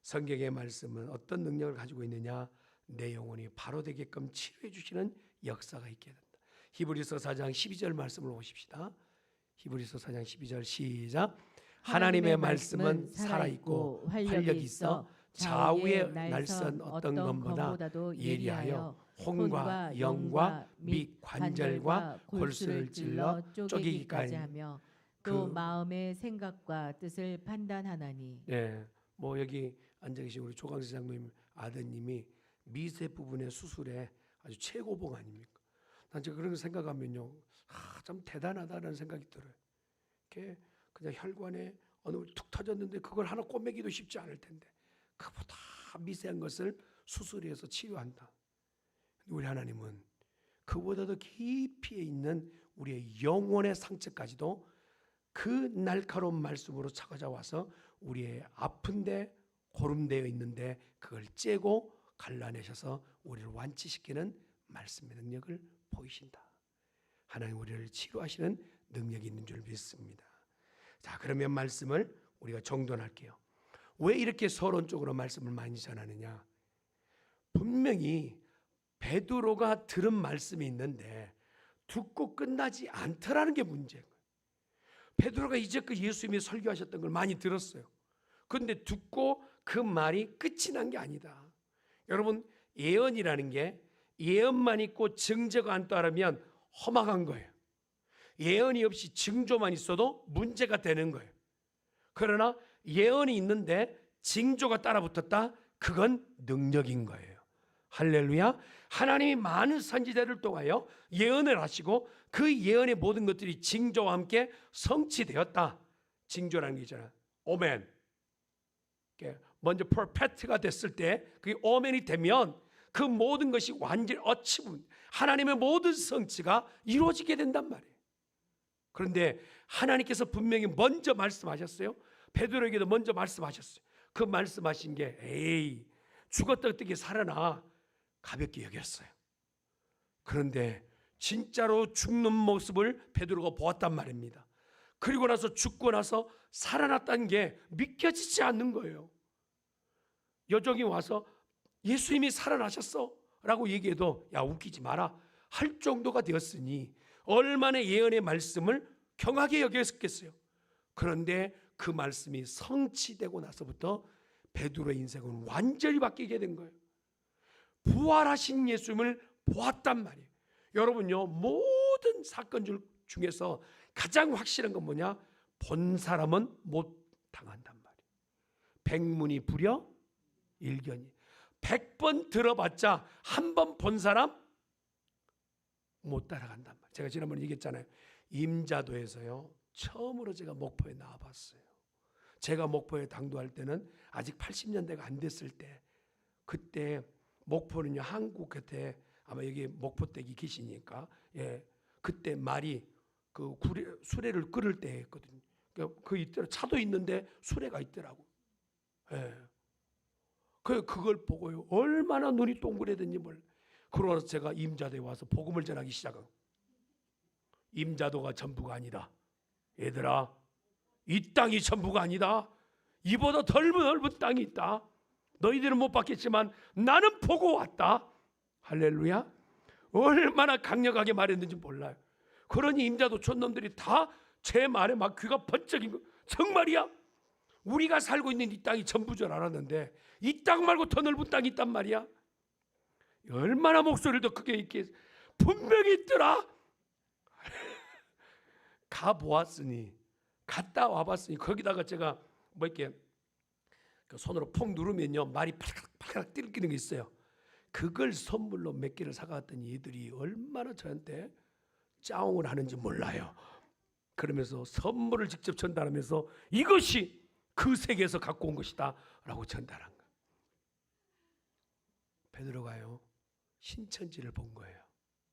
Speaker 2: 성경의 말씀은 어떤 능력을 가지고 있느냐? 내 영혼이 바로 되게끔 치료해 주시는 역사가 있게 된다. 히브리서 4장 12절 말씀을 보십시다. 히브리서 4장 12절 시작. 하나님의 말씀은 살아있고 활력이 있어 좌우의 날선 어떤 것보다도 예리하여 혼과 영과 및 관절과 골수를 찔러 쪼개기까지
Speaker 3: 하며 또 마음의 생각과 뜻을 판단하나니.
Speaker 2: 네, 뭐 여기 앉아 계신 우리 조강세 장로님 아드님이 미세 부분의 수술에 아주 최고봉 아닙니까? 난 제가 그런 거 생각하면요, 참 대단하다는 생각이 들어요. 그냥 혈관에 어느 툭 터졌는데 그걸 하나 꼬매기도 쉽지 않을 텐데 그보다 미세한 것을 수술해서 치료한다. 우리 하나님은 그보다도 깊이에 있는 우리의 영혼의 상처까지도 그 날카로운 말씀으로 찾아와서 우리의 아픈데 고름되어 있는데 그걸 째고 갈라내셔서 우리를 완치시키는 말씀의 능력을 보이신다. 하나님 우리를 치료하시는 능력이 있는 줄 믿습니다. 자, 그러면 말씀을 우리가 정돈할게요. 왜 이렇게 서론적으로 말씀을 많이 전하느냐? 분명히 베드로가 들은 말씀이 있는데 듣고 끝나지 않더라는 게 문제예요. 베드로가 이제껏 예수님이 설교하셨던 걸 많이 들었어요. 그런데 듣고 그 말이 끝이 난 게 아니다. 여러분, 예언이라는 게 예언만 있고 증거가 안 따르면 험악한 거예요. 예언이 없이 징조만 있어도 문제가 되는 거예요. 그러나 예언이 있는데 징조가 따라붙었다? 그건 능력인 거예요. 할렐루야. 하나님이 많은 선지자를 통하여 예언을 하시고 그 예언의 모든 것들이 징조와 함께 성취되었다. 징조라는 게 있잖아요. 오멘. 먼저 퍼펙트가 됐을 때 그게 오멘이 되면 그 모든 것이 완전히 어치분 하나님의 모든 성취가 이루어지게 된단 말이에요. 그런데 하나님께서 분명히 먼저 말씀하셨어요. 베드로에게도 먼저 말씀하셨어요. 그 말씀하신 게 에이 죽었다 어떻게 살아나 가볍게 여겼어요. 그런데 진짜로 죽는 모습을 베드로가 보았단 말입니다. 그리고 나서 죽고 나서 살아났다는 게 믿겨지지 않는 거예요. 여종이 와서 예수님이 살아나셨어 라고 얘기해도 야 웃기지 마라 할 정도가 되었으니 얼마나 예언의 말씀을 경하게 여겼겠어요. 그런데 그 말씀이 성취되고 나서부터 베드로의 인생은 완전히 바뀌게 된 거예요. 부활하신 예수님을 보았단 말이에요. 여러분요, 모든 사건 중에서 가장 확실한 건 뭐냐? 본 사람은 못 당한단 말이에요. 백문이 불여 일견이. 100번 들어봤자 한 번 본 사람 못 따라간단 말이에요. 제가 지난번에 얘기했잖아요. 임자도에서요, 처음으로 제가 목포에 나와봤어요. 제가 목포에 당도할 때는 아직 80년대가 안 됐을 때, 그때 목포는요 한국 곁에 아마 여기 목포댁이 계시니까 그때 말이 그 수레를 끓을 때 했거든요. 그 있더라 차도 있는데 수레가 있더라고. 그걸 보고요 얼마나 눈이 동그래졌는지 몰라. 그러고 나서 제가 임자도에 와서 복음을 전하기 시작한. 임자도가 전부가 아니다. 얘들아, 이 땅이 전부가 아니다. 이보다 더 넓은 땅이 있다. 너희들은 못 봤겠지만 나는 보고 왔다. 할렐루야. 얼마나 강력하게 말했는지 몰라요. 그러니 임자도 촌놈들이 다 제 말에 막 귀가 번쩍인 거. 정말이야? 우리가 살고 있는 이 땅이 전부 줄 알았는데 이 땅 말고 더 넓은 땅이 있단 말이야. 얼마나 목소리를 더 크게 있게 분명히 있더라. 가보았으니 갔다 와봤으니 거기다가 제가 뭐 이렇게 손으로 폭 누르면요 말이 팔깍팔깍 뛸기는 게 있어요. 그걸 선물로 몇 개를 사갔더니 얘들이 얼마나 저한테 짜옹을 하는지 몰라요. 그러면서 선물을 직접 전달하면서 이것이 그 세계에서 갖고 온 것이다 라고 전달한 거예요. 베드로가요 신천지를 본 거예요.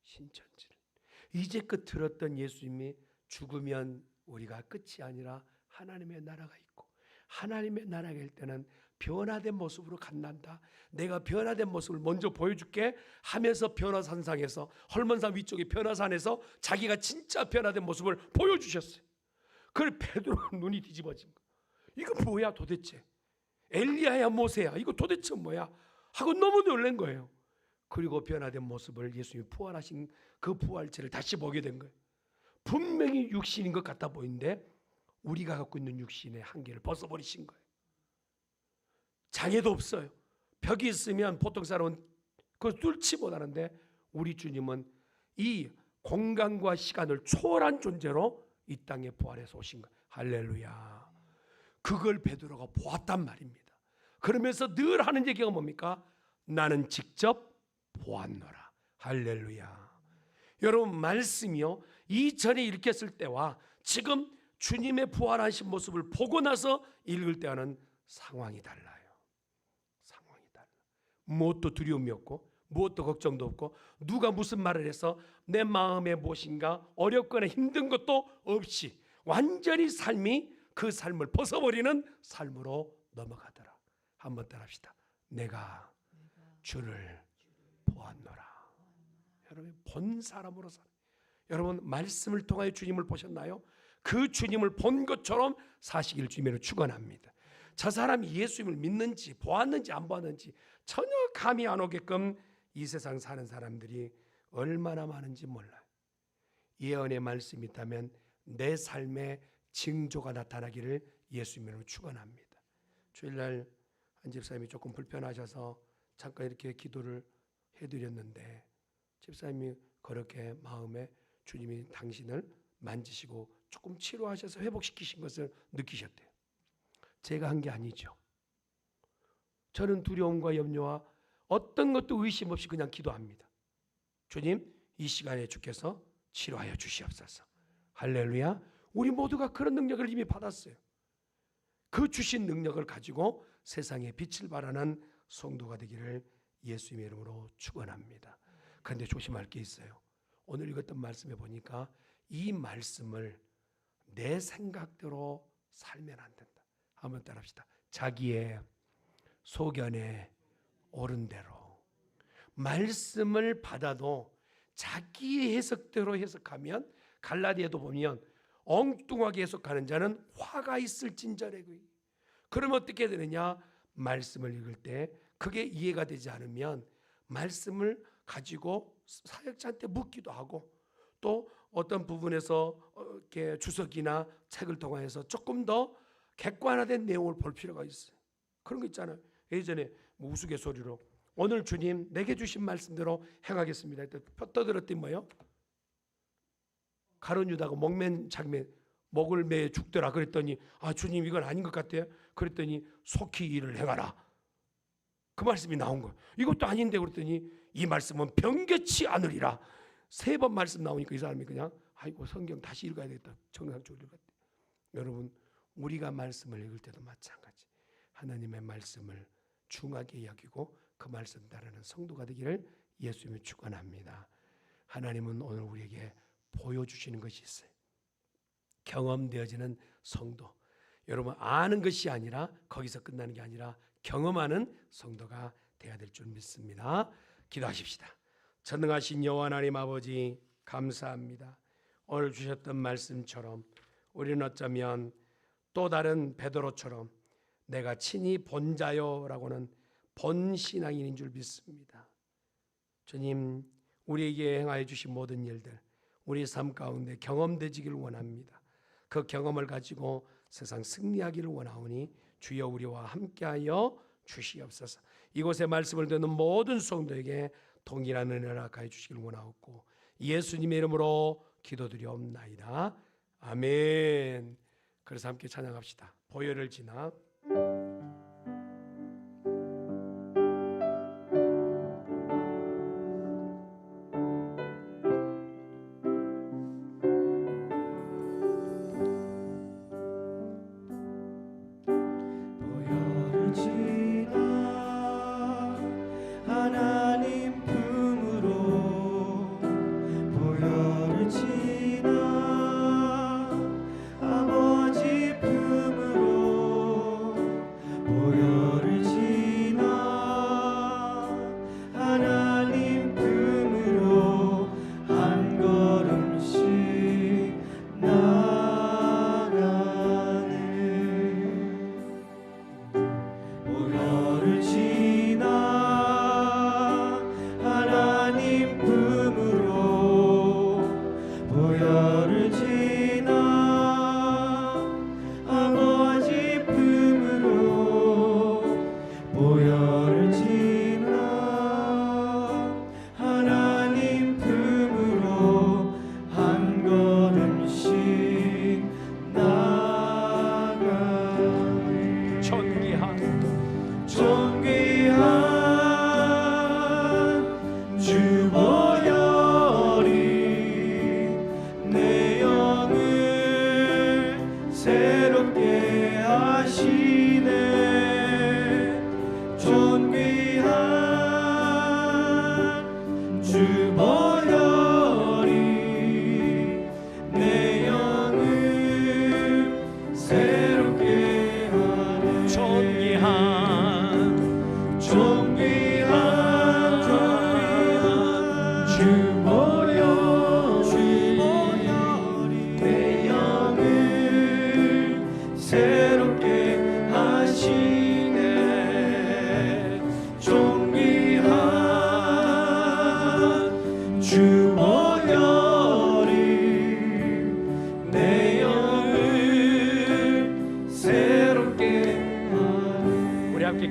Speaker 2: 신천지를. 이제껏 들었던 예수님이 죽으면 우리가 끝이 아니라 하나님의 나라가 있고 하나님의 나라가 일 때는 변화된 모습으로 간단다. 내가 변화된 모습을 먼저 보여줄게 하면서 변화산상에서 헐몬산 위쪽의 변화산에서 자기가 진짜 변화된 모습을 보여주셨어요. 그걸 베드로가 눈이 뒤집어진 거예요. 이거 뭐야 도대체? 엘리야야 모세야 이거 도대체 뭐야? 하고 너무 놀란 거예요. 그리고 변화된 모습을 예수님이 부활하신 그 부활체를 다시 보게 된 거예요. 분명히 육신인 것 같아 보이는데 우리가 갖고 있는 육신의 한계를 벗어버리신 거예요. 장애도 없어요. 벽이 있으면 보통 사람은 그걸 뚫지 못하는데 우리 주님은 이 공간과 시간을 초월한 존재로 이 땅에 부활해서 오신 거예요. 할렐루야. 그걸 베드로가 보았단 말입니다. 그러면서 늘 하는 얘기가 뭡니까? 나는 직접 보았노라. 할렐루야. 여러분 말씀이요 이전에 읽혔을 때와 지금 주님의 부활하신 모습을 보고 나서 읽을 때와는 상황이 달라요. 상황이 달라. 무엇도 두려움이 없고 무엇도 걱정도 없고 누가 무슨 말을 해서 내 마음에 무엇인가 어렵거나 힘든 것도 없이 완전히 삶이 그 삶을 벗어버리는 삶으로 넘어가더라. 한번 따라합시다. 내가 주를 보았노라. 여러분 본 사람으로 살아. 여러분 말씀을 통하여 주님을 보셨나요? 그 주님을 본 것처럼 사시길 주님으로 축원합니다. 저 사람이 예수님을 믿는지 보았는지 안 보았는지 전혀 감이 안 오게끔 이 세상 사는 사람들이 얼마나 많은지 몰라요. 예언의 말씀이 있다면 내 삶에 징조가 나타나기를 예수님으로 축원합니다. 주일날 한 집사님이 조금 불편하셔서 잠깐 이렇게 기도를 해드렸는데 집사님이 그렇게 마음에 주님이 당신을 만지시고 조금 치료하셔서 회복시키신 것을 느끼셨대요. 제가 한 게 아니죠. 저는 두려움과 염려와 어떤 것도 의심 없이 그냥 기도합니다. 주님, 이 시간에 주께서 치료하여 주시옵소서. 할렐루야. 우리 모두가 그런 능력을 이미 받았어요. 그 주신 능력을 가지고 세상에 빛을 발하는 성도가 되기를 예수님의 이름으로 축원합니다. 그런데 조심할 게 있어요. 오늘 읽었던 말씀에 보니까 이 말씀을 내 생각대로 살면 안 된다. 한번 따라합시다. 자기의 소견에 옳은 대로 말씀을 받아도 자기의 해석대로 해석하면 갈라디아도 보면 엉뚱하게 해석하는 자는 화가 있을진저래. 그러면 어떻게 되느냐? 말씀을 읽을 때 그게 이해가 되지 않으면 말씀을 가지고 사역자한테 묻기도 하고 또 어떤 부분에서 이렇게 주석이나 책을 통해서 조금 더 객관화된 내용을 볼 필요가 있어요. 그런 거 있잖아요. 예전에 뭐 우스갯소리로 오늘 주님 내게 주신 말씀대로 행하겠습니다. 떠들었더니 뭐요? 가룟 유다가 목맨 장면 목을 매 죽더라 그랬더니 아 주님 이건 아닌 것 같아요. 그랬더니 속히 이를 행하라. 그 말씀이 나온 거예요. 이것도 아닌데 그랬더니 이 말씀은 변개치 않으리라. 3번 말씀 나오니까 이 사람이 그냥 아이고 성경 다시 읽어야 되겠다. 정상적으로 읽었대. 여러분 우리가 말씀을 읽을 때도 마찬가지. 하나님의 말씀을 중하게 여기고 그 말씀 따르는 성도가 되기를 예수님이 축원합니다. 하나님은 오늘 우리에게 보여주시는 것이 있어요. 경험되어지는 성도. 여러분 아는 것이 아니라 거기서 끝나는 게 아니라 경험하는 성도가 되어야 될 줄 믿습니다. 기도하십시다. 전능하신 여호와 하나님 아버지 감사합니다. 오늘 주셨던 말씀처럼 우리는 어쩌면 또 다른 베드로처럼 내가 친히 본 자요라고는 본 신앙인인 줄 믿습니다. 주님 우리에게 행하여 주신 모든 일들 우리 삶 가운데 경험되지기를 원합니다. 그 경험을 가지고 세상 승리하기를 원하오니 주여 우리와 함께하여 주시옵소서. 이곳에 말씀을 듣는 모든 성도에게 동일한 은혜를 허락하여 주시기를 원하옵고 예수님의 이름으로 기도드리옵나이다. 아멘. 그래서 함께 찬양합시다. 보혈을 지나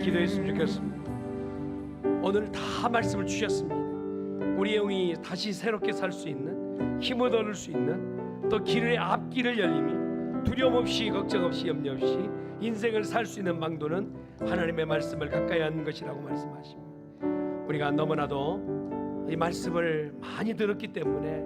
Speaker 2: 기도했으면 좋겠습니다. 오늘 다 말씀을 주셨습니다. 우리 영이 다시 새롭게 살 수 있는, 힘을 얻을 수 있는, 또 길의 앞길을 열림이 두려움 없이 걱정 없이 염려 없이 인생을 살 수 있는 방도는 하나님의 말씀을 가까이 하는 것이라고 말씀하십니다. 우리가 너무나도 이 말씀을 많이 들었기 때문에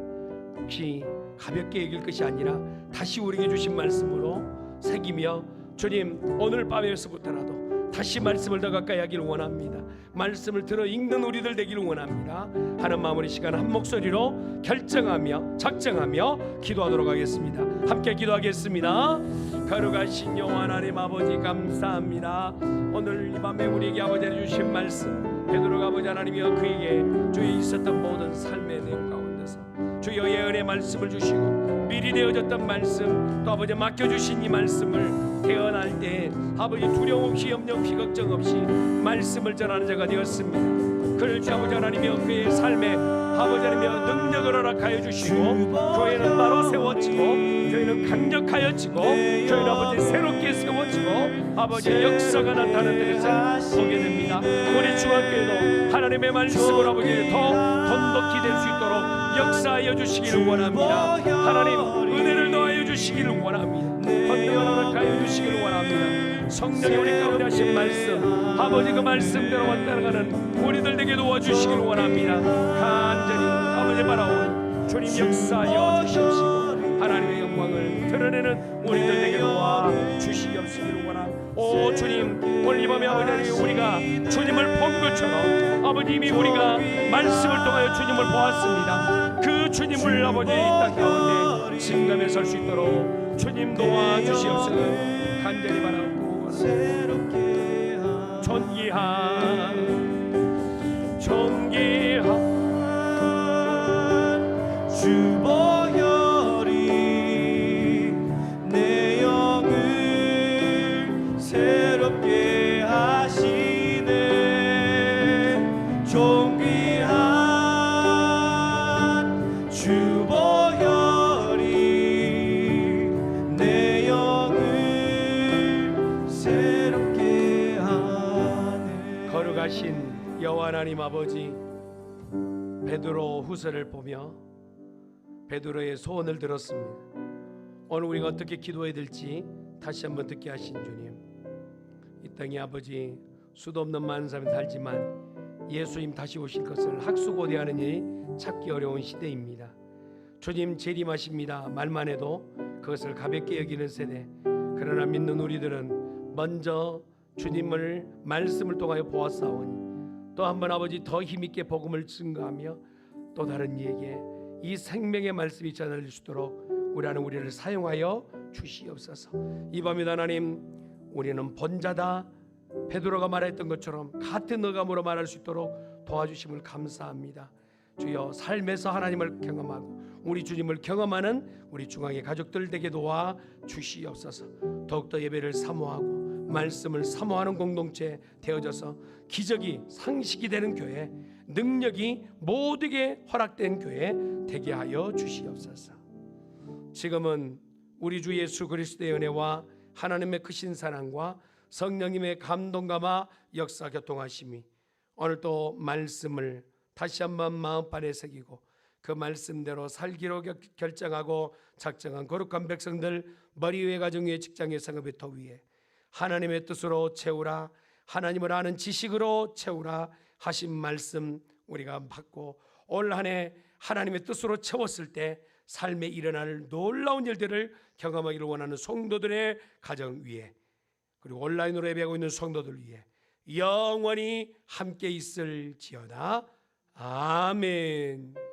Speaker 2: 혹시 가볍게 여길 것이 아니라 다시 우리에게 주신 말씀으로 새기며, 주님 오늘 밤에서부터라도 다시 말씀을 더 가까이 하기를 원합니다. 말씀을 들어 읽는 우리들 되기를 원합니다. 하는 마음으로 이 시간 한 목소리로 결정하며 작정하며 기도하도록 하겠습니다. 함께 기도하겠습니다. 거룩하신 여호와 하나님 아버지, 감사합니다. 오늘 이 밤에 우리에게 아버지 주신 말씀, 베드로가 아버지 하나님이여 그에게 주의 있었던 모든 삶의 내용 가운데서 주여 예언의 말씀을 주시고 미리 되어졌던 말씀, 또 아버지 맡겨주신 이 말씀을 태어날 때 아버지 두려움 없이 염려 없이 걱정 없이 말씀을 전하는 자가 되었습니다. 그를 주 아버지 하나님이여 그의 삶에 아버지 하나님이여 능력을 허락하여 주시고 교회는 바로 세워지고 교회는 강력하여지고 교회는 아버지 새롭게 세워지고 아버지의 역사가 나타나는 것을 보게 됩니다. 우리 중앙교회도 하나님의 말씀으로 아버지 더 돈독히 될 수 있도록 역사하여 주시기를 원합니다. 하나님 은혜를 더하여 주시기를 원합니다. 권능을 허락하여 주시기를 원합니다. 성령이 우리 가운데 하신 말씀, 아버지 그 말씀대로 따라가는 우리들 되게 도와주시기를 원합니다. 간절히 아버지 바라오니 주님 역사하여 주시옵시고 하나님의 영광을 드러내는 우리들 되게 도와주시옵시기를 원합니다. 오 주님, 오늘 이 밤에 아버지 우리가 주님을 본 것처럼 아버지 이미 우리가 말씀을 통하여 주님을 보았습니다. 그 주님을 아버지 이 땅 가운데 증감해 설 수 있도록 주님 도와주시옵소서. 간절히 바라고 존귀한
Speaker 1: 주 보혈이 내 영을 새롭게 하시네. 존귀한 주 보혈이 내 영을 새롭게 하네.
Speaker 2: 거룩하신 여호와 하나님 아버지, 베드로 후서를 보며 베드로의 소원을 들었습니다. 오늘 우리가 어떻게 기도해야 될지 다시 한번 듣게 하신 주님, 이 땅에 아버지 수도 없는 많은 사람이 살지만 예수님 다시 오실 것을 학수고대하는 일이 찾기 어려운 시대입니다. 주님 재림하십니다. 말만 해도 그것을 가볍게 여기는 세대. 그러나 믿는 우리들은 먼저 주님을 말씀을 통하여 보았사오니 또 한번 아버지 더 힘있게 복음을 증거하며 또 다른 이에게 이 생명의 말씀이 전할 수 있도록 우리 하나님 우리를 사용하여 주시옵소서. 이 밤에 하나님 우리는 본자다, 베드로가 말했던 것처럼 같은 어감으로 말할 수 있도록 도와주심을 감사합니다. 주여 삶에서 하나님을 경험하고 우리 주님을 경험하는 우리 중앙의 가족들 되게 도와 주시옵소서. 더욱더 예배를 사모하고 말씀을 사모하는 공동체 되어져서 기적이 상식이 되는 교회, 능력이 모두에게 허락된 교회 되게 하여 주시옵소서. 지금은 우리 주 예수 그리스도의 은혜와 하나님의 크신 사랑과 성령님의 감동감화 역사 교통하심이 오늘 또 말씀을 다시 한번 마음판에 새기고 그 말씀대로 살기로 결정하고 작정한 거룩한 백성들 머리 위에 가정 위에 직장의 성읍의 터 위에 하나님의 뜻으로 채우라, 하나님을 아는 지식으로 채우라 하신 말씀 우리가 받고 올 한 해 하나님의 뜻으로 채웠을 때 삶에 일어날 놀라운 일들을 경험하기를 원하는 성도들의 가정 위에, 그리고 온라인으로 예배하고 있는 성도들 위에 영원히 함께 있을지어다. 아멘.